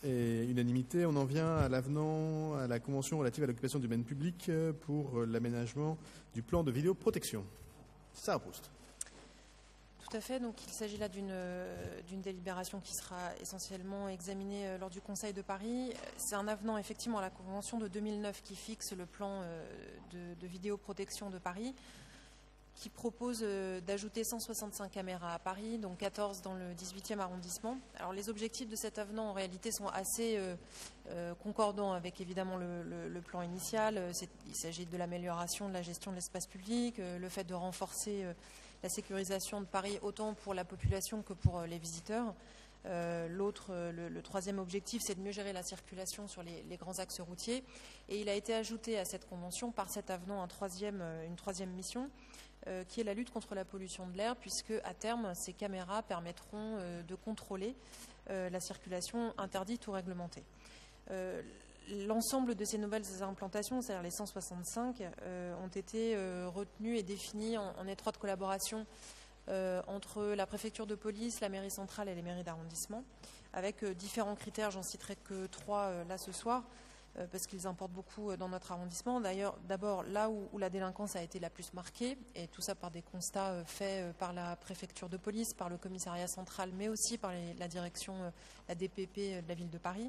Et unanimité, on en vient à l'avenant à la convention relative à l'occupation du domaine public pour l'aménagement du plan de vidéoprotection. Sarah Proust. Tout à fait. Donc, il s'agit là d'une délibération qui sera essentiellement examinée lors du Conseil de Paris. C'est un avenant effectivement à la convention de 2009 qui fixe le plan de vidéoprotection de Paris, qui propose d'ajouter 165 caméras à Paris, donc 14 dans le 18e arrondissement. Alors les objectifs de cet avenant en réalité sont assez concordants avec évidemment le plan initial. Il s'agit de l'amélioration de la gestion de l'espace public, le fait de renforcer la sécurisation de Paris autant pour la population que pour les visiteurs. Le troisième objectif, c'est de mieux gérer la circulation sur les grands axes routiers. Et il a été ajouté à cette convention par cet avenant une troisième mission, qui est la lutte contre la pollution de l'air, puisque à terme, ces caméras permettront de contrôler la circulation interdite ou réglementée. L'ensemble de ces nouvelles implantations, c'est-à-dire les 165, ont été retenues et définies en étroite collaboration entre la préfecture de police, la mairie centrale et les mairies d'arrondissement, avec différents critères. J'en citerai que 3 là ce soir, parce qu'ils importent beaucoup dans notre arrondissement. D'ailleurs, d'abord, là où la délinquance a été la plus marquée, et tout ça par des constats faits par la préfecture de police, par le commissariat central, mais aussi par la direction, la DPP de la ville de Paris.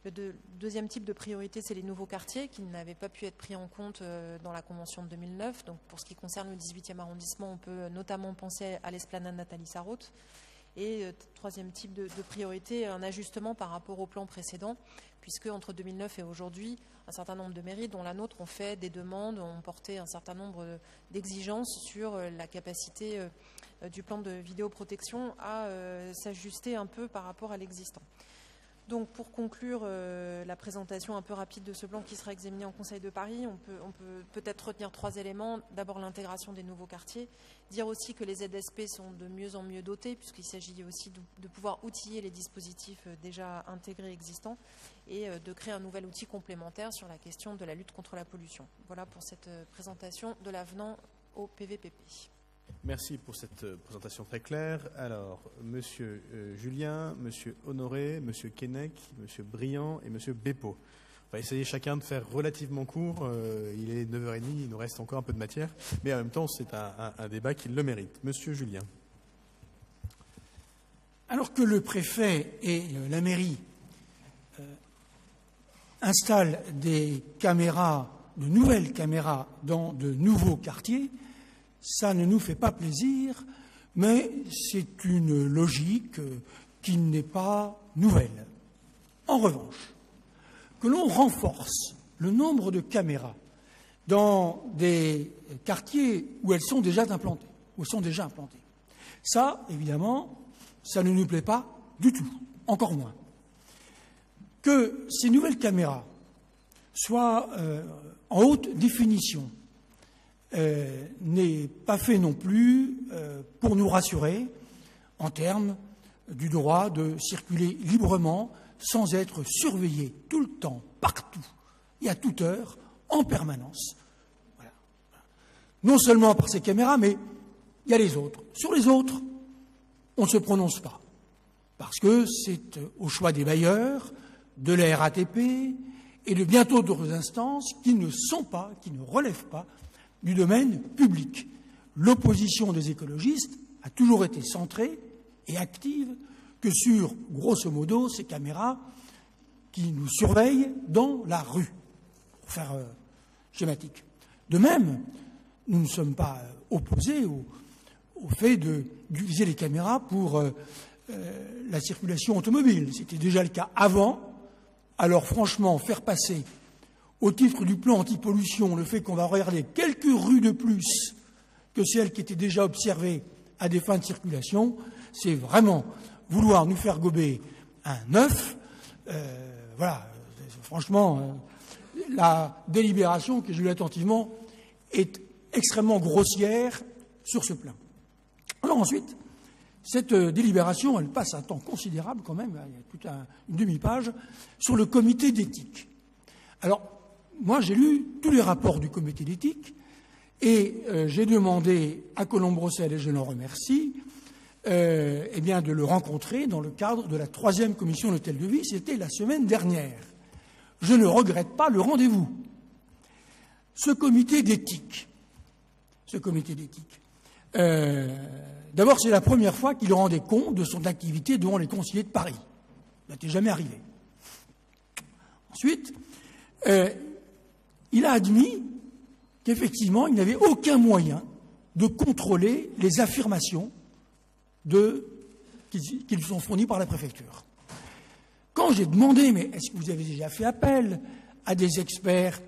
Le deuxième type de priorité, c'est les nouveaux quartiers qui n'avaient pas pu être pris en compte dans la convention de 2009. Donc, pour ce qui concerne le 18e arrondissement, on peut notamment penser à l'esplanade Nathalie Sarraute. Et troisième type de priorité, un ajustement par rapport au plan précédent, puisque entre 2009 et aujourd'hui, un certain nombre de mairies, dont la nôtre, ont fait des demandes, ont porté un certain nombre d'exigences sur la capacité du plan de vidéoprotection à s'ajuster un peu par rapport à l'existant. Donc, pour conclure la présentation un peu rapide de ce plan qui sera examiné en Conseil de Paris, on peut peut-être retenir 3 éléments. D'abord, l'intégration des nouveaux quartiers. Dire aussi que les ZSP sont de mieux en mieux dotés, puisqu'il s'agit aussi de pouvoir outiller les dispositifs déjà intégrés existants et de créer un nouvel outil complémentaire sur la question de la lutte contre la pollution. Voilà pour cette présentation de l'avenant au PVPP. Merci pour cette présentation très claire. Alors, Monsieur Julien, Monsieur Honoré, Monsieur Keinec, Monsieur Briand et Monsieur Beppo. On va essayer chacun de faire relativement court. Il est 9h30, il nous reste encore un peu de matière. Mais en même temps, c'est un débat qui le mérite. Monsieur Julien. Alors que le préfet et la mairie installent des caméras, de nouvelles caméras dans de nouveaux quartiers, ça ne nous fait pas plaisir, mais c'est une logique qui n'est pas nouvelle. En revanche, que l'on renforce le nombre de caméras dans des quartiers où elles sont déjà implantées, ça, évidemment, ça ne nous plaît pas du tout, encore moins. Que ces nouvelles caméras soient en haute définition n'est pas fait non plus pour nous rassurer en termes du droit de circuler librement sans être surveillé tout le temps, partout et à toute heure, en permanence. Voilà. Non seulement par ces caméras, mais il y a les autres. Sur les autres, on ne se prononce pas, parce que c'est au choix des bailleurs, de la RATP et de bientôt d'autres instances qui ne relèvent pas du domaine public. L'opposition des écologistes a toujours été centrée et active que sur, grosso modo, ces caméras qui nous surveillent dans la rue, pour faire schématique. De même, nous ne sommes pas opposés au fait d'utiliser les caméras pour la circulation automobile. C'était déjà le cas avant. Alors franchement, faire passer au titre du plan anti-pollution le fait qu'on va regarder quelques rues de plus que celles qui étaient déjà observées à des fins de circulation, c'est vraiment vouloir nous faire gober un œuf. Voilà, franchement, la délibération que j'ai lue attentivement est extrêmement grossière sur ce plan. Alors ensuite, cette délibération, elle passe un temps considérable quand même, il y a toute une demi-page, sur le comité d'éthique. Alors, moi, j'ai lu tous les rapports du comité d'éthique et j'ai demandé à Colombe-Brossel, et je l'en remercie, de le rencontrer dans le cadre de la 3e commission d'hôtel de vie. C'était la semaine dernière. Je ne regrette pas le rendez-vous. Ce comité d'éthique, d'abord, c'est la première fois qu'il rendait compte de son activité devant les conseillers de Paris. Ça n'était jamais arrivé. Ensuite, il a admis qu'effectivement, il n'avait aucun moyen de contrôler les affirmations qui sont fournies par la préfecture. Quand j'ai demandé, mais est-ce que vous avez déjà fait appel à des experts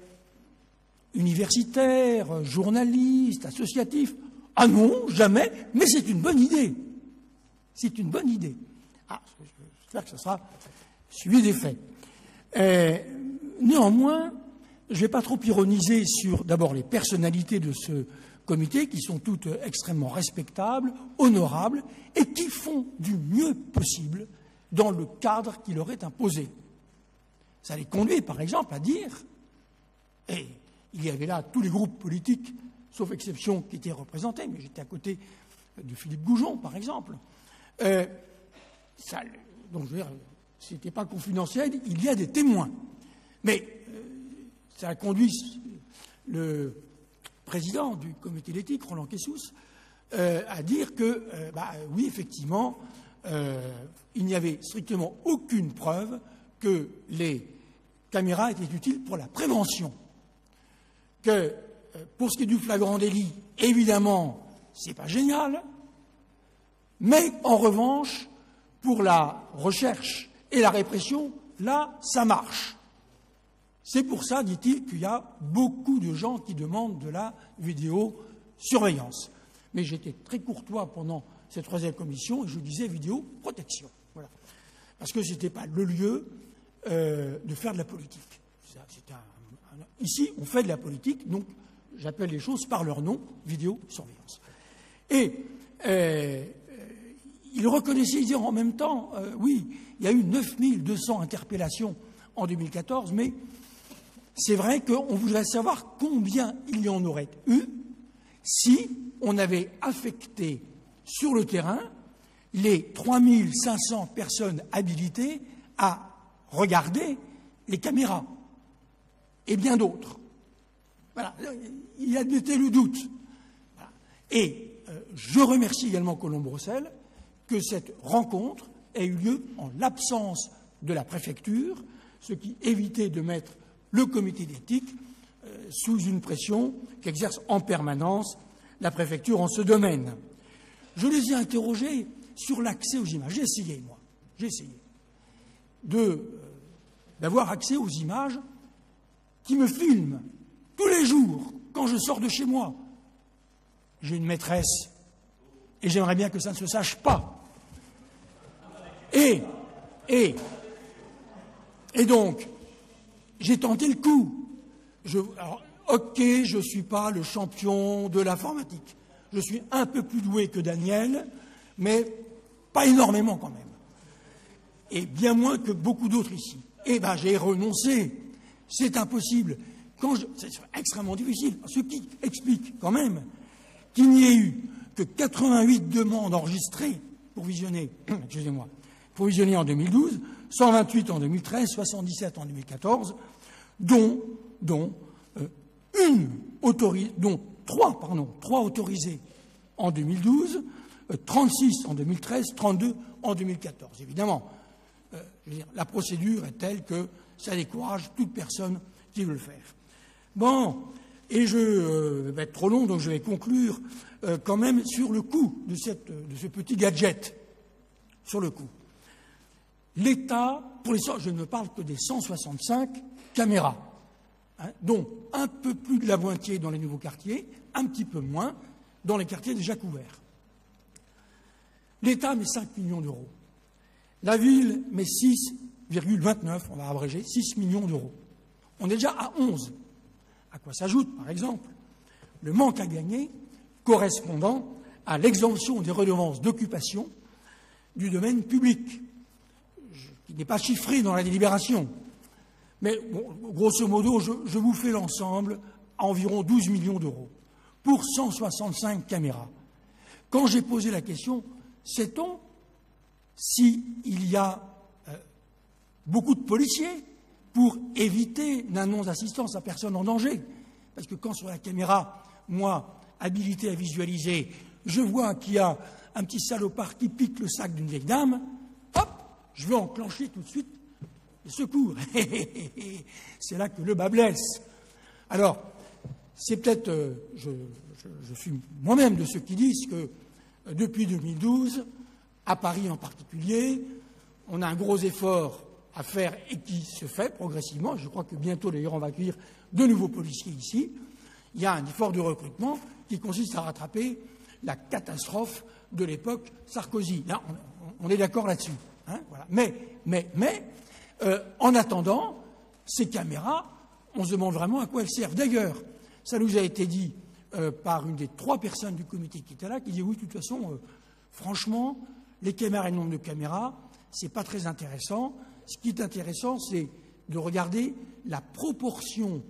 universitaires, journalistes, associatifs? Ah non, jamais, mais c'est une bonne idée. C'est une bonne idée. Ah, j'espère que ça sera suivi des faits. Néanmoins, je ne vais pas trop ironiser sur, d'abord, les personnalités de ce comité, qui sont toutes extrêmement respectables, honorables, et qui font du mieux possible dans le cadre qui leur est imposé. Ça les conduit, par exemple, à dire, et il y avait là tous les groupes politiques, sauf exception, qui étaient représentés, mais j'étais à côté de Philippe Goujon, par exemple. Donc, je veux dire, ce n'était pas confidentiel, il y a des témoins. Mais ça a conduit le président du comité d'éthique, Roland Kessous, à dire que, oui, effectivement, il n'y avait strictement aucune preuve que les caméras étaient utiles pour la prévention. Que, pour ce qui est du flagrant délit, évidemment, c'est pas génial, mais en revanche, pour la recherche et la répression, là, ça marche. C'est pour ça, dit-il, qu'il y a beaucoup de gens qui demandent de la vidéosurveillance. Mais j'étais très courtois pendant cette 3e commission et je disais vidéoprotection. Voilà. Parce que ce n'était pas le lieu de faire de la politique. Ici, on fait de la politique, donc j'appelle les choses par leur nom, vidéosurveillance. Et il reconnaissait, il disait en même temps, oui, il y a eu 9200 interpellations en 2014, mais c'est vrai qu'on voudrait savoir combien il y en aurait eu si on avait affecté sur le terrain les 3500 personnes habilitées à regarder les caméras et bien d'autres. Voilà, il admettait le doute. Voilà. Et je remercie également Colombe-Brossel que cette rencontre ait eu lieu en l'absence de la préfecture, ce qui évitait de mettre le comité d'éthique sous une pression qu'exerce en permanence la préfecture en ce domaine. Je les ai interrogés sur l'accès aux images. J'ai essayé d'avoir accès aux images qui me filment tous les jours quand je sors de chez moi. J'ai une maîtresse et j'aimerais bien que ça ne se sache pas. Et donc, j'ai tenté le coup. Ok, je ne suis pas le champion de l'informatique. Je suis un peu plus doué que Daniel, mais pas énormément quand même. Et bien moins que beaucoup d'autres ici. Eh bien, j'ai renoncé. C'est impossible. C'est extrêmement difficile. Ce qui explique quand même qu'il n'y ait eu que 88 demandes enregistrées pour visionner, en 2012, 128 en 2013, 77 en 2014, dont 3 autorisées en 2012, 36 en 2013, 32 en 2014. Évidemment, la procédure est telle que ça décourage toute personne qui veut le faire. Bon, et je vais être trop long, donc je vais conclure quand même sur le coût de ce petit gadget. Sur le coût. L'État, je ne parle que des 165 caméras, dont un peu plus de la moitié dans les nouveaux quartiers, un petit peu moins dans les quartiers déjà couverts. L'État met 5 millions d'euros. La ville met 6,29, on va abréger, 6 millions d'euros. On est déjà à 11. À quoi s'ajoute, par exemple, le manque à gagner correspondant à l'exemption des redevances d'occupation du domaine public, qui n'est pas chiffré dans la délibération. Mais bon, grosso modo, je vous fais l'ensemble à environ 12 millions d'euros pour 165 caméras. Quand j'ai posé la question, Sait-on s'il y a beaucoup de policiers pour éviter la non-assistance à personne en danger? Parce que quand sur la caméra, moi, habilité à visualiser, je vois qu'il y a un petit salopard qui pique le sac d'une vieille dame, hop, je vais enclencher tout de suite les secours. C'est là que le bas blesse. Alors, c'est peut-être, je suis moi-même de ceux qui disent que depuis 2012, à Paris en particulier, on a un gros effort à faire et qui se fait progressivement. Je crois que bientôt, d'ailleurs, on va accueillir de nouveaux policiers ici. Il y a un effort de recrutement qui consiste à rattraper la catastrophe de l'époque Sarkozy. Là, on est d'accord là-dessus. Hein, voilà. Mais en attendant, ces caméras, on se demande vraiment à quoi elles servent. D'ailleurs, ça nous a été dit par une des 3 personnes du comité qui était là, qui dit oui, de toute façon, franchement, les caméras et le nombre de caméras, c'est pas très intéressant. Ce qui est intéressant, c'est de regarder la proportion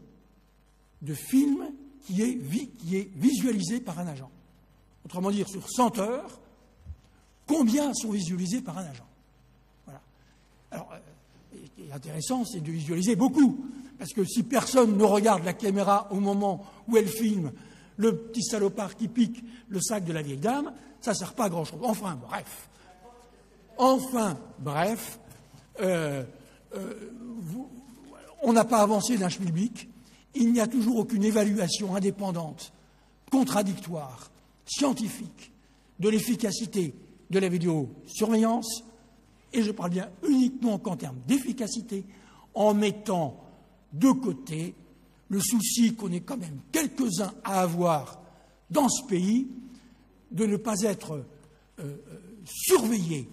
de films qui est visualisé par un agent. Autrement dit, sur 100 heures, combien sont visualisés par un agent? Voilà. Alors, ce qui est intéressant, c'est de visualiser beaucoup. Parce que si personne ne regarde la caméra au moment où elle filme le petit salopard qui pique le sac de la vieille dame, ça ne sert pas à grand-chose. Enfin, bref. On n'a pas avancé d'un schmilblick. Il n'y a toujours aucune évaluation indépendante, contradictoire, scientifique, de l'efficacité de la vidéosurveillance, et je parle bien uniquement qu'en termes d'efficacité, en mettant de côté le souci qu'on est quand même quelques-uns à avoir dans ce pays de ne pas être surveillés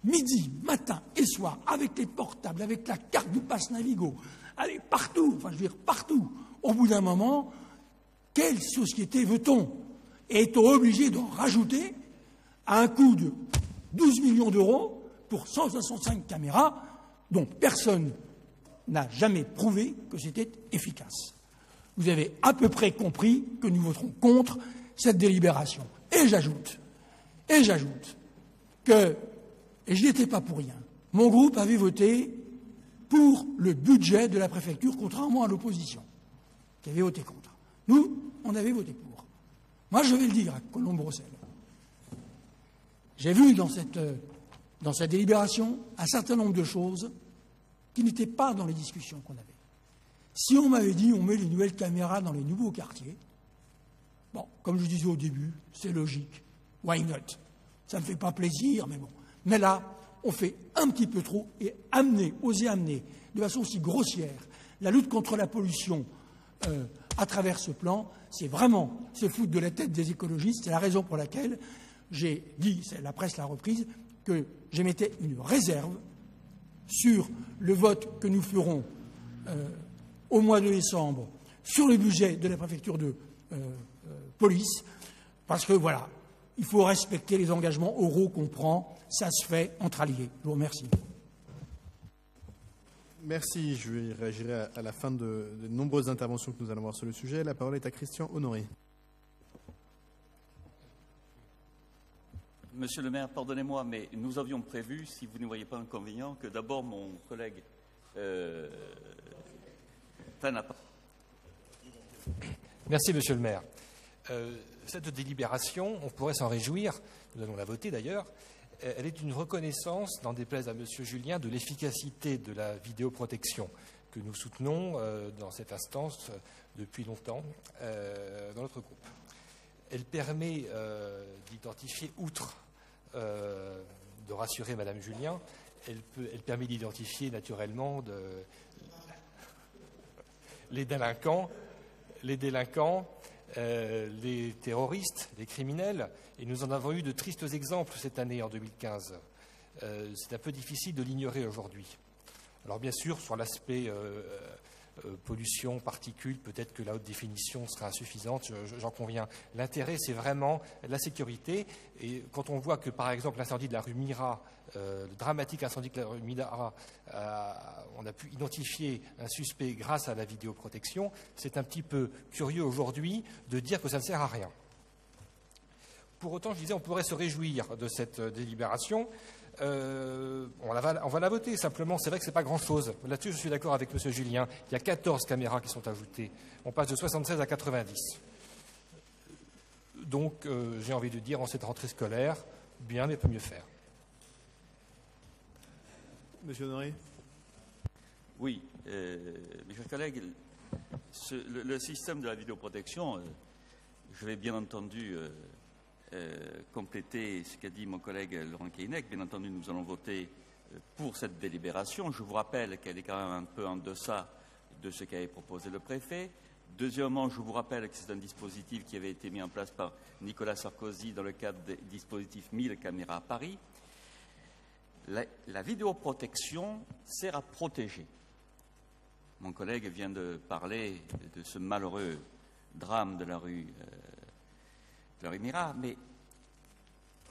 midi, matin et soir avec les portables, avec la carte du pass Navigo, allez, partout, partout. Au bout d'un moment, quelle société veut-on? Et est-on obligé d'en rajouter à un coût de 12 millions d'euros pour 165 caméras dont personne n'a jamais prouvé que c'était efficace? Vous avez à peu près compris que nous voterons contre cette délibération. Et j'ajoute que, et je n'y étais pas pour rien, mon groupe avait voté pour le budget de la préfecture, contrairement à l'opposition, qui avait voté contre. Nous, on avait voté pour. Moi, je vais le dire à Colombe-Brossel. J'ai vu dans cette délibération un certain nombre de choses qui n'étaient pas dans les discussions qu'on avait. Si on m'avait dit on met les nouvelles caméras dans les nouveaux quartiers, bon, comme je disais au début, c'est logique. Why not? Ça ne me fait pas plaisir, mais bon. Mais là, on fait un petit peu trop et oser amener de façon aussi grossière la lutte contre la pollution à travers ce plan, c'est vraiment se foutre de la tête des écologistes. C'est la raison pour laquelle j'ai dit, la presse l'a reprise, que j'émettais une réserve sur le vote que nous ferons au mois de décembre sur le budget de la préfecture de police, parce que voilà, il faut respecter les engagements oraux qu'on prend, ça se fait entre alliés. Je vous remercie. Merci, je vais réagir à la fin de nombreuses interventions que nous allons avoir sur le sujet. La parole est à Christian Honoré. Monsieur le maire, pardonnez-moi, mais nous avions prévu, si vous ne voyez pas inconvénient, que d'abord mon collègue prenne la parole. Merci, monsieur le maire. Cette délibération, on pourrait s'en réjouir, nous allons la voter d'ailleurs, elle est une reconnaissance, n'en déplaise à monsieur Julien, de l'efficacité de la vidéoprotection que nous soutenons dans cette instance depuis longtemps dans notre groupe. Elle permet d'identifier, outre de rassurer madame Julien, elle permet d'identifier naturellement les délinquants, les terroristes, les criminels, et nous en avons eu de tristes exemples cette année, en 2015. C'est un peu difficile de l'ignorer aujourd'hui. Alors bien sûr, sur l'aspect pollution, particules, peut-être que la haute définition sera insuffisante, j'en conviens. L'intérêt, c'est vraiment la sécurité. Et quand on voit que, par exemple, l'incendie de la rue Mira, le dramatique incendie de la rue Mira, on a pu identifier un suspect grâce à la vidéoprotection, c'est un petit peu curieux aujourd'hui de dire que ça ne sert à rien. Pour autant, je disais, on pourrait se réjouir de cette délibération. On va la voter, simplement. C'est vrai que ce n'est pas grand-chose. Là-dessus, je suis d'accord avec M. Julien. Il y a 14 caméras qui sont ajoutées. On passe de 76 à 90. Donc, j'ai envie de dire, en cette rentrée scolaire, bien, mais peut mieux faire. Monsieur Honoré. Oui, mes chers collègues, le système de la vidéoprotection, je vais bien entendu compléter ce qu'a dit mon collègue Laurent Keinec. Bien entendu, nous allons voter pour cette délibération. Je vous rappelle qu'elle est quand même un peu en deçà de ce qu'avait proposé le préfet. Deuxièmement, je vous rappelle que c'est un dispositif qui avait été mis en place par Nicolas Sarkozy dans le cadre du dispositif 1000 caméras à Paris. La vidéoprotection sert à protéger. Mon collègue vient de parler de ce malheureux drame de la rue Mira, mais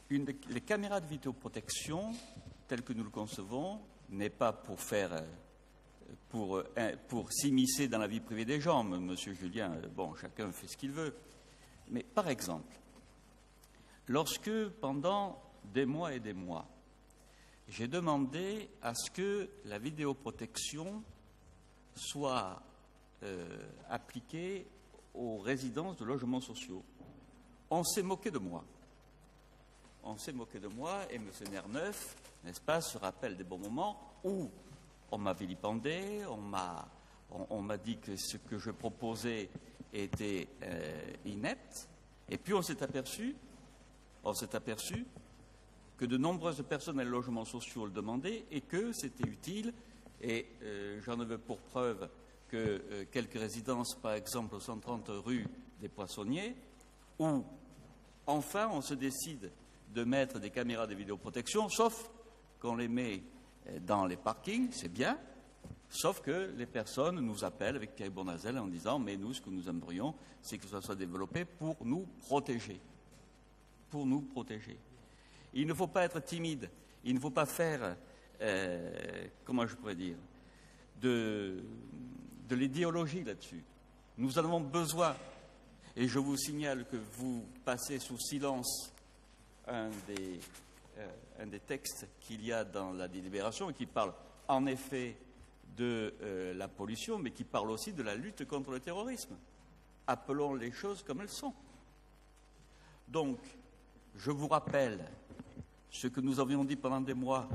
les caméras de vidéoprotection, telles que nous le concevons, n'est pas pour s'immiscer dans la vie privée des gens. Monsieur Julien, bon, chacun fait ce qu'il veut. Mais par exemple, lorsque pendant des mois et des mois, j'ai demandé à ce que la vidéoprotection soit appliquée aux résidences de logements sociaux, on s'est moqué de moi. On s'est moqué de moi et M. Nerneuf, n'est-ce pas, se rappelle des bons moments où on m'a vilipendé, on m'a dit que ce que je proposais était inepte, et puis on s'est aperçu que de nombreuses personnes dans les logements sociaux le demandaient et que c'était utile, et j'en veux pour preuve que quelques résidences, par exemple au 130 rue des Poissonniers, où enfin on se décide de mettre des caméras de vidéoprotection, sauf qu'on les met dans les parkings, c'est bien, sauf que les personnes nous appellent avec Pierre Bournazel en disant « mais nous, ce que nous aimerions, c'est que ça soit développé pour nous protéger. » Pour nous protéger. Il ne faut pas être timide, il ne faut pas faire, comment je pourrais dire, de l'idéologie là-dessus. Nous en avons besoin. Et je vous signale que vous passez sous silence un des textes qu'il y a dans la délibération et qui parle en effet de la pollution, mais qui parle aussi de la lutte contre le terrorisme. Appelons les choses comme elles sont. Donc, je vous rappelle ce que nous avions dit pendant des mois,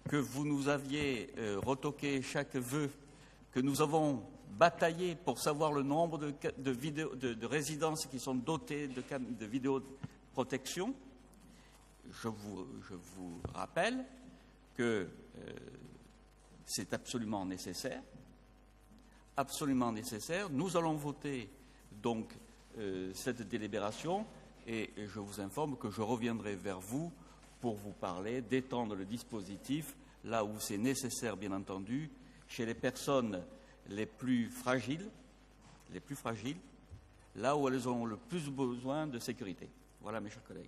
que vous nous aviez retoqué chaque vœu, que nous avons bataillé pour savoir le nombre de résidences qui sont dotées de vidéoprotection. Je vous rappelle que c'est absolument nécessaire. Absolument nécessaire. Nous allons voter donc cette délibération et je vous informe que je reviendrai vers vous pour vous parler d'étendre le dispositif là où c'est nécessaire, bien entendu, chez les personnes les plus fragiles, là où elles ont le plus besoin de sécurité. Voilà, mes chers collègues.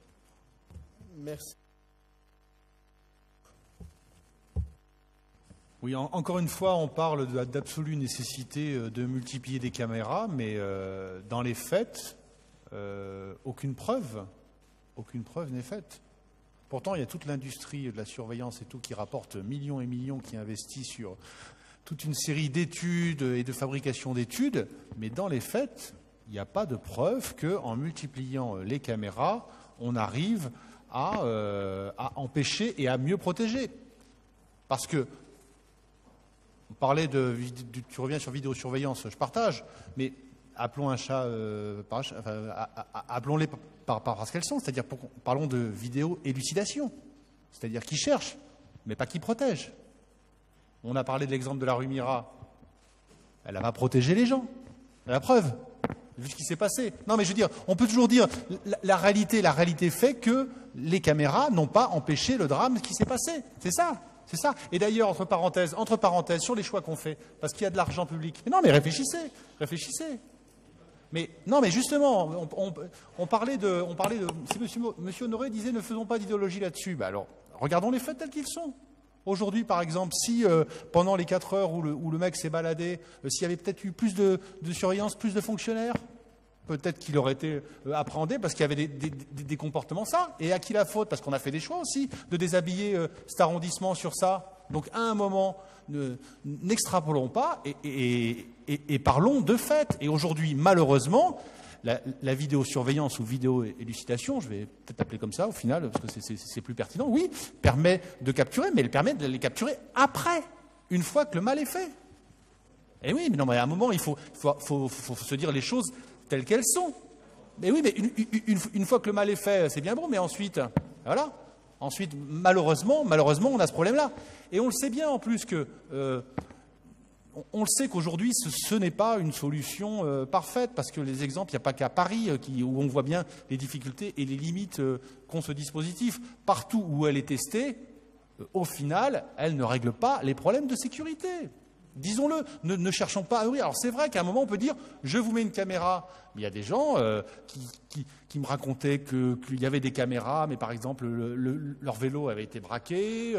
Merci. Oui, encore une fois, on parle d'absolue nécessité de multiplier des caméras, mais dans les faits, aucune preuve n'est faite. Pourtant, il y a toute l'industrie de la surveillance et tout qui rapporte millions et millions, qui investit sur toute une série d'études et de fabrication d'études, mais dans les faits, il n'y a pas de preuve qu'en multipliant les caméras, on arrive à empêcher et à mieux protéger. Parce que, on parlait tu reviens sur vidéosurveillance, je partage, mais appelons un chat, appelons-les par ce qu'elles sont, c'est-à-dire parlons de vidéo-élucidation, c'est-à-dire qui cherche, mais pas qui protège. On a parlé de l'exemple de la rue Mira, elle va protéger les gens, la preuve, vu ce qui s'est passé. Non mais je veux dire, on peut toujours dire, la réalité fait que les caméras n'ont pas empêché le drame qui s'est passé, c'est ça. C'est ça. Et d'ailleurs, entre parenthèses, sur les choix qu'on fait, parce qu'il y a de l'argent public. Mais non, mais réfléchissez. Mais non, mais justement, on parlait de. Si Monsieur Honoré disait, ne faisons pas d'idéologie là-dessus. Ben alors, regardons les faits tels qu'ils sont. Aujourd'hui, par exemple, si pendant les 4 heures où le mec s'est baladé, s'il y avait peut-être eu plus de surveillance, plus de fonctionnaires, peut-être qu'il aurait été appréhendé parce qu'il y avait des comportements sains. Et à qui la faute? Parce qu'on a fait des choix aussi de déshabiller cet arrondissement sur ça. Donc à un moment, n'extrapolons pas et parlons de fait. Et aujourd'hui, malheureusement, la vidéosurveillance ou vidéo-élucidation, je vais peut-être appeler comme ça au final, parce que c'est plus pertinent, oui, permet de capturer, mais elle permet de les capturer après, une fois que le mal est fait. Et oui, mais non, mais à un moment, il faut se dire les choses telles qu'elles sont. Mais oui, mais une fois que le mal est fait, c'est bien bon, mais ensuite, voilà. Ensuite, malheureusement, on a ce problème-là. Et on le sait bien en plus que... on le sait qu'aujourd'hui, ce n'est pas une solution parfaite, parce que les exemples, il n'y a pas qu'à Paris où on voit bien les difficultés et les limites qu'ont ce dispositif. Partout où elle est testée, au final, elle ne règle pas les problèmes de sécurité. Disons-le, ne cherchons pas à ouvrir. Alors c'est vrai qu'à un moment, on peut dire « je vous mets une caméra ». Mais il y a des gens qui me racontaient qu'il y avait des caméras, mais par exemple, leur vélo avait été braqué.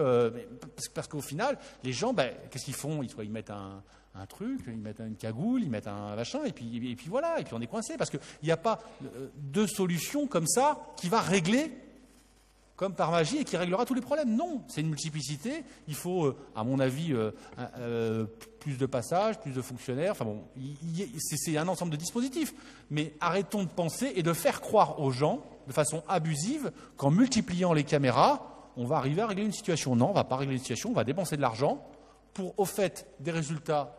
Parce qu'au final, les gens, qu'est-ce qu'ils font? Ils mettent un truc, ils mettent une cagoule, ils mettent un machin, et puis voilà, et puis on est coincé. Parce qu'il n'y a pas de solution comme ça qui va régler comme par magie et qui réglera tous les problèmes. Non, c'est une multiplicité. Il faut, à mon avis, plus de passages, plus de fonctionnaires. Enfin bon, c'est un ensemble de dispositifs. Mais arrêtons de penser et de faire croire aux gens, de façon abusive, qu'en multipliant les caméras, on va arriver à régler une situation. Non, on ne va pas régler une situation, on va dépenser de l'argent pour, au fait, des résultats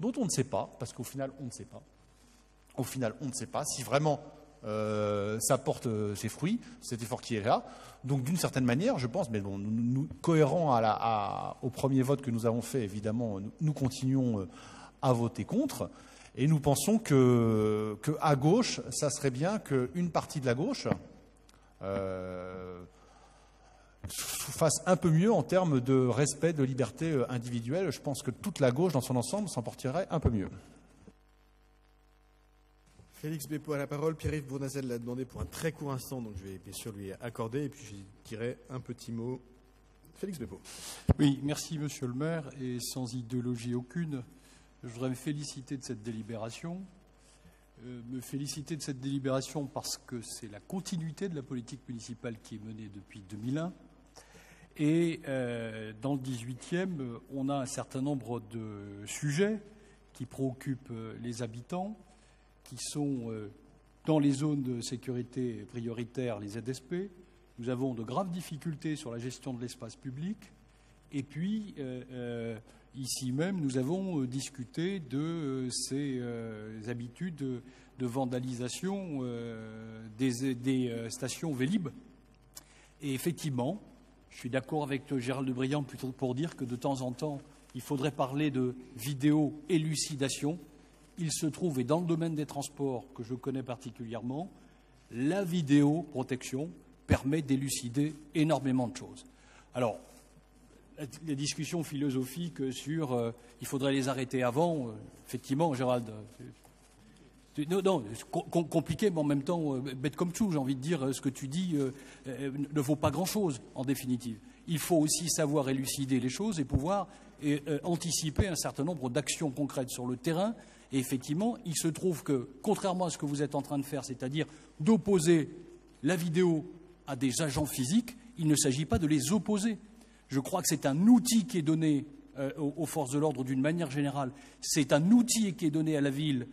dont on ne sait pas, parce qu'au final, on ne sait pas. Au final, on ne sait pas si vraiment... ça porte ses fruits, cet effort qui est là. Donc d'une certaine manière, je pense, mais bon, nous cohérents au premier vote que nous avons fait, évidemment, nous continuons à voter contre. Et nous pensons que à gauche, ça serait bien qu'une partie de la gauche fasse un peu mieux en termes de respect de liberté individuelle. Je pense que toute la gauche, dans son ensemble, s'en porterait un peu mieux. Félix Béppo a la parole. Pierre-Yves Bournazel l'a demandé pour un très court instant, donc je vais bien sûr lui accorder, et puis je dirai un petit mot. Félix Béppo. Oui, merci Monsieur le maire, et sans idéologie aucune, je voudrais me féliciter de cette délibération. Parce que c'est la continuité de la politique municipale qui est menée depuis 2001. Et dans le 18e, on a un certain nombre de sujets qui préoccupent les habitants, qui sont dans les zones de sécurité prioritaire, les ZSP. Nous avons de graves difficultés sur la gestion de l'espace public. Et puis, ici même, nous avons discuté de ces habitudes de vandalisation des stations Vélib. Et effectivement, je suis d'accord avec Gérald Debriand pour dire que de temps en temps, il faudrait parler de vidéo-élucidation. Il se trouve, et dans le domaine des transports que je connais particulièrement, la vidéoprotection permet d'élucider énormément de choses. Alors, la discussion philosophique sur il faudrait les arrêter avant, effectivement, Gérald, non, compliqué, mais en même temps bête comme tout, j'ai envie de dire, ce que tu dis ne vaut pas grand-chose, en définitive. Il faut aussi savoir élucider les choses et pouvoir anticiper un certain nombre d'actions concrètes sur le terrain. Et effectivement, il se trouve que, contrairement à ce que vous êtes en train de faire, c'est-à-dire d'opposer la vidéo à des agents physiques, il ne s'agit pas de les opposer. Je crois que c'est un outil qui est donné aux forces de l'ordre d'une manière générale. C'est un outil qui est donné à la ville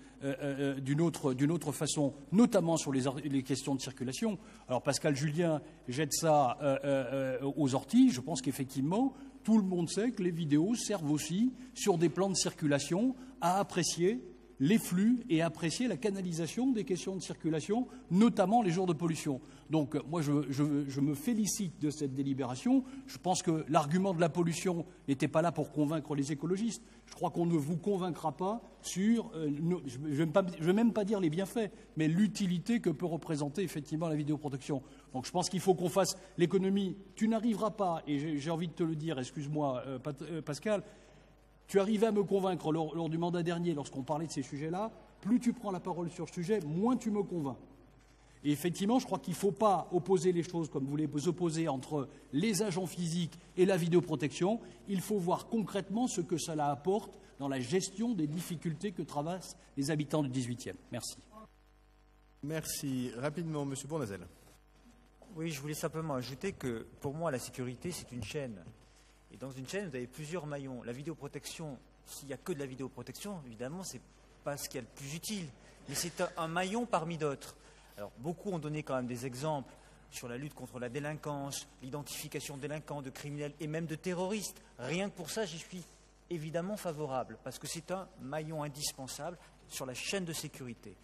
d'une autre façon, notamment sur les questions de circulation. Alors Pascal Julien jette ça aux orties. Je pense qu'effectivement, tout le monde sait que les vidéos servent aussi, sur des plans de circulation, à apprécier les flux et apprécier la canalisation des questions de circulation, notamment les jours de pollution. Donc moi, je me félicite de cette délibération. Je pense que l'argument de la pollution n'était pas là pour convaincre les écologistes. Je crois qu'on ne vous convaincra pas sur, je ne vais même pas dire les bienfaits, mais l'utilité que peut représenter effectivement la vidéoprotection. Donc je pense qu'il faut qu'on fasse l'économie. Tu n'arriveras pas, et j'ai envie de te le dire, excuse-moi Pascal, tu arrivais à me convaincre lors du mandat dernier, lorsqu'on parlait de ces sujets-là. Plus tu prends la parole sur ce sujet, moins tu me convaincs. Et effectivement, je crois qu'il ne faut pas opposer les choses comme vous les opposez entre les agents physiques et la vidéoprotection. Il faut voir concrètement ce que cela apporte dans la gestion des difficultés que traversent les habitants du 18e. Merci. Merci. Rapidement, Monsieur Bournazel. Oui, je voulais simplement ajouter que pour moi, la sécurité, c'est une chaîne. Et dans une chaîne, vous avez plusieurs maillons. La vidéoprotection, s'il n'y a que de la vidéoprotection, évidemment, ce n'est pas ce qu'il y a le plus utile. Mais c'est un maillon parmi d'autres. Alors, beaucoup ont donné quand même des exemples sur la lutte contre la délinquance, l'identification de délinquants, de criminels et même de terroristes. Rien que pour ça, j'y suis évidemment favorable, parce que c'est un maillon indispensable sur la chaîne de sécurité.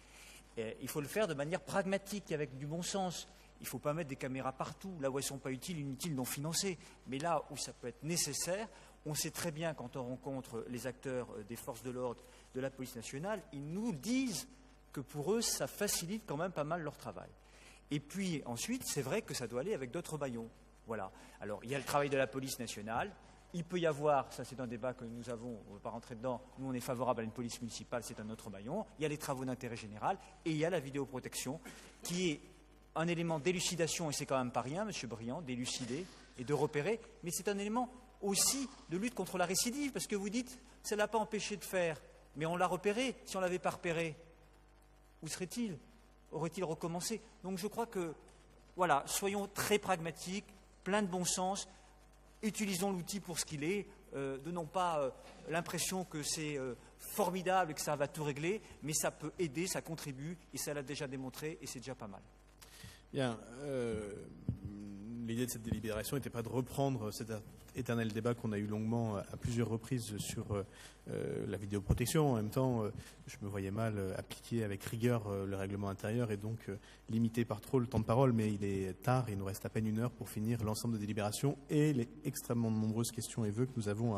Et il faut le faire de manière pragmatique, avec du bon sens. Il ne faut pas mettre des caméras partout, là où elles ne sont pas utiles, inutiles, non financées. Mais là où ça peut être nécessaire, on sait très bien quand on rencontre les acteurs des forces de l'ordre, de la police nationale, ils nous disent que pour eux, ça facilite quand même pas mal leur travail. Et puis ensuite, c'est vrai que ça doit aller avec d'autres maillons. Voilà. Alors, il y a le travail de la police nationale. Il peut y avoir, ça c'est un débat que nous avons, on ne va pas rentrer dedans, nous on est favorable à une police municipale, c'est un autre maillon. Il y a les travaux d'intérêt général et il y a la vidéoprotection qui est un élément d'élucidation, et c'est quand même pas rien, M. Briand, d'élucider et de repérer, mais c'est un élément aussi de lutte contre la récidive, parce que vous dites, ça ne l'a pas empêché de faire, mais on l'a repéré. Si on ne l'avait pas repéré, où serait-il? Aurait-il recommencé? Donc je crois que, voilà, soyons très pragmatiques, plein de bon sens, utilisons l'outil pour ce qu'il est, donnons pas l'impression que c'est formidable et que ça va tout régler, mais ça peut aider, ça contribue, et ça l'a déjà démontré, et c'est déjà pas mal. Bien. L'idée de cette délibération n'était pas de reprendre cet éternel débat qu'on a eu longuement à plusieurs reprises sur la vidéoprotection. En même temps, je me voyais mal appliquer avec rigueur le règlement intérieur et donc limiter par trop le temps de parole. Mais il est tard, il nous reste à peine 1 heure pour finir l'ensemble des délibérations et les extrêmement nombreuses questions et vœux que nous avons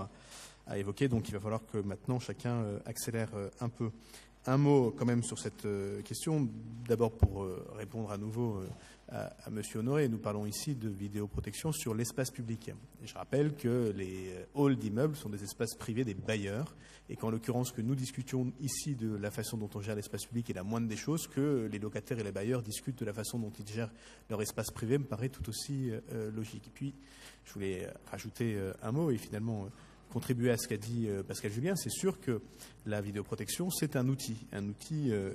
à évoquer. Donc il va falloir que maintenant chacun accélère un peu. Un mot quand même sur cette question, d'abord pour répondre à nouveau à M. Honoré. Nous parlons ici de vidéoprotection sur l'espace public. Et je rappelle que les halls d'immeubles sont des espaces privés des bailleurs et qu'en l'occurrence que nous discutions ici de la façon dont on gère l'espace public est la moindre des choses, que les locataires et les bailleurs discutent de la façon dont ils gèrent leur espace privé me paraît tout aussi logique. Et puis, je voulais rajouter un mot et finalement contribuer à ce qu'a dit Pascal Julien. C'est sûr que la vidéoprotection, c'est un outil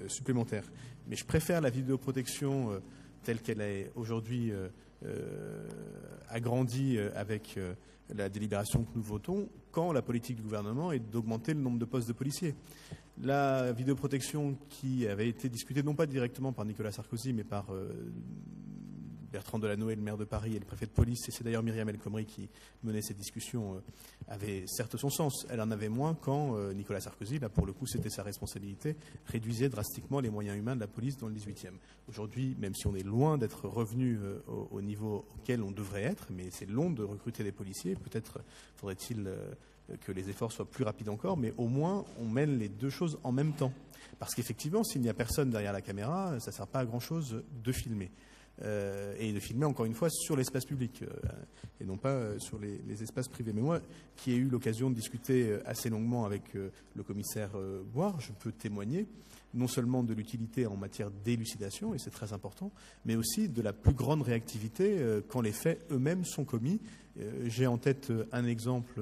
supplémentaire. Mais je préfère la vidéoprotection telle qu'elle est aujourd'hui agrandie avec la délibération que nous votons, quand la politique du gouvernement est d'augmenter le nombre de postes de policiers. La vidéoprotection qui avait été discutée non pas directement par Nicolas Sarkozy, mais par Bertrand Delanoë, le maire de Paris, et le préfet de police, et c'est d'ailleurs Myriam El Khomri qui menait cette discussion, avait certes son sens. Elle en avait moins quand Nicolas Sarkozy, là pour le coup c'était sa responsabilité, réduisait drastiquement les moyens humains de la police dans le 18e. Aujourd'hui, même si on est loin d'être revenu au niveau auquel on devrait être, mais c'est long de recruter des policiers, peut-être faudrait-il que les efforts soient plus rapides encore, mais au moins on mène les deux choses en même temps. Parce qu'effectivement, s'il n'y a personne derrière la caméra, ça ne sert pas à grand-chose de filmer. Et de filmer encore une fois sur l'espace public et non pas sur les espaces privés. Mais moi, qui ai eu l'occasion de discuter assez longuement avec le commissaire Boire, je peux témoigner non seulement de l'utilité en matière d'élucidation, et c'est très important, mais aussi de la plus grande réactivité quand les faits eux-mêmes sont commis. J'ai en tête un exemple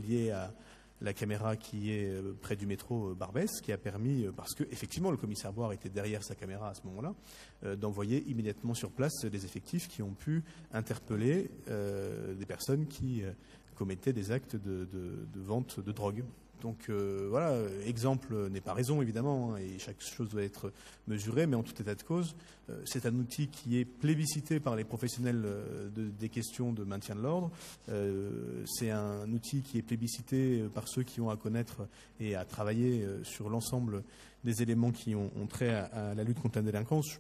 lié à la caméra qui est près du métro Barbès, qui a permis, parce que effectivement le commissaire Boire était derrière sa caméra à ce moment-là, d'envoyer immédiatement sur place des effectifs qui ont pu interpeller des personnes qui commettaient des actes de vente de drogue. Donc voilà, exemple n'est pas raison évidemment, et chaque chose doit être mesurée, mais en tout état de cause, c'est un outil qui est plébiscité par les professionnels des questions de maintien de l'ordre. C'est un outil qui est plébiscité par ceux qui ont à connaître et à travailler sur l'ensemble des éléments qui ont trait à la lutte contre la délinquance.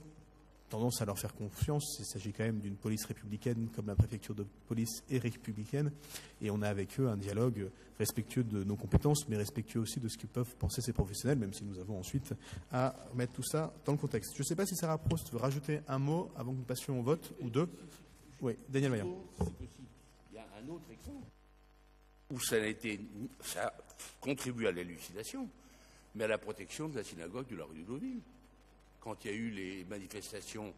Tendance à leur faire confiance. Il s'agit quand même d'une police républicaine, comme la préfecture de police est républicaine, et on a avec eux un dialogue respectueux de nos compétences, mais respectueux aussi de ce que peuvent penser ces professionnels, même si nous avons ensuite à mettre tout ça dans le contexte. Je ne sais pas si Sarah Proust veut rajouter un mot avant que nous passions au vote, ou deux. Oui, Daniel Maillard. Il y a un autre exemple où ça contribue à l'élucidation, mais à la protection de la synagogue de la rue de Deauville. Quand il y a eu les manifestations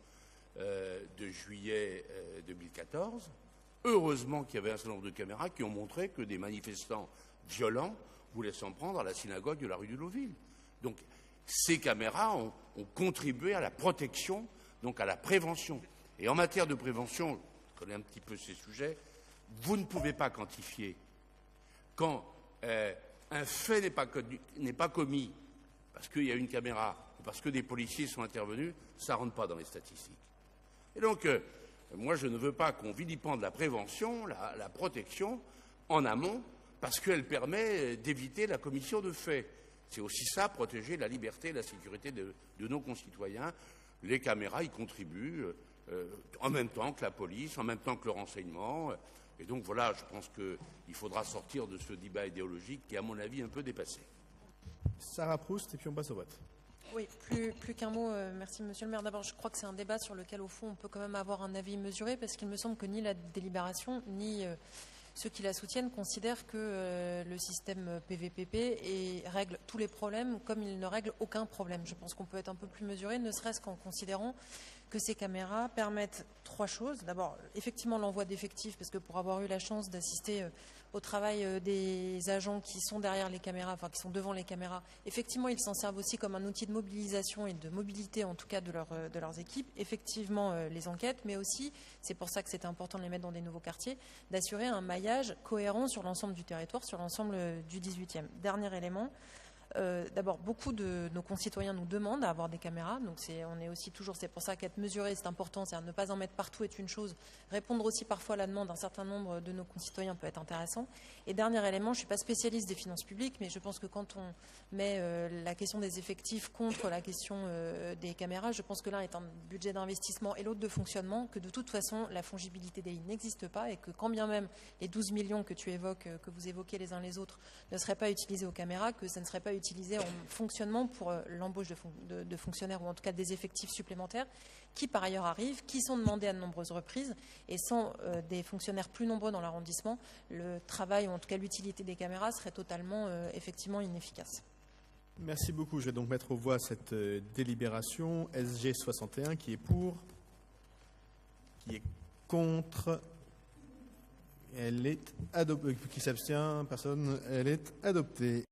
de juillet 2014, heureusement qu'il y avait un certain nombre de caméras qui ont montré que des manifestants violents voulaient s'en prendre à la synagogue de la rue de Deauville. Donc ces caméras ont contribué à la protection, donc à la prévention. Et en matière de prévention, je connais un petit peu ces sujets, vous ne pouvez pas quantifier quand un fait n'est pas commis parce qu'il y a une caméra ou parce que des policiers sont intervenus, ça ne rentre pas dans les statistiques. Et donc, moi, je ne veux pas qu'on vilipende la prévention, la protection en amont, parce qu'elle permet d'éviter la commission de faits. C'est aussi ça, protéger la liberté et la sécurité de nos concitoyens. Les caméras y contribuent en même temps que la police, en même temps que le renseignement. Et donc voilà, je pense qu'il faudra sortir de ce débat idéologique qui est, à mon avis, un peu dépassé. Sarah Proust, et puis on passe au vote. Oui, plus qu'un mot. Merci, monsieur le maire. D'abord, je crois que c'est un débat sur lequel, au fond, on peut quand même avoir un avis mesuré, parce qu'il me semble que ni la délibération, ni ceux qui la soutiennent considèrent que le système PVPP règle tous les problèmes comme il ne règle aucun problème. Je pense qu'on peut être un peu plus mesuré, ne serait-ce qu'en considérant que ces caméras permettent 3 choses. D'abord, effectivement, l'envoi d'effectifs, parce que pour avoir eu la chance d'assister au travail des agents qui sont derrière les caméras, enfin qui sont devant les caméras, effectivement, ils s'en servent aussi comme un outil de mobilisation et de mobilité, en tout cas, de leurs équipes. Effectivement, les enquêtes, mais aussi, c'est pour ça que c'était important de les mettre dans des nouveaux quartiers, d'assurer un maillage cohérent sur l'ensemble du territoire, sur l'ensemble du 18e. Dernier élément. D'abord, beaucoup de nos concitoyens nous demandent à avoir des caméras, donc on est aussi toujours, c'est pour ça qu'être mesuré, c'est important, c'est-à-dire ne pas en mettre partout est une chose, répondre aussi parfois à la demande d'un certain nombre de nos concitoyens peut être intéressant. Et dernier élément, je ne suis pas spécialiste des finances publiques, mais je pense que quand on met la question des effectifs contre la question des caméras, je pense que l'un est un budget d'investissement et l'autre de fonctionnement, que de toute façon, la fongibilité des lignes n'existe pas et que quand bien même les 12 millions que vous évoquez les uns les autres ne seraient pas utilisés aux caméras, que ça ne serait pas utilisé en fonctionnement pour l'embauche de fonctionnaires ou en tout cas des effectifs supplémentaires qui par ailleurs arrivent, qui sont demandés à de nombreuses reprises et sans des fonctionnaires plus nombreux dans l'arrondissement, le travail ou en tout cas l'utilité des caméras serait totalement effectivement inefficace. Merci beaucoup. Je vais donc mettre aux voix cette délibération SG 61 qui est pour, qui est contre, elle est adoptée, qui s'abstient, personne, elle est adoptée.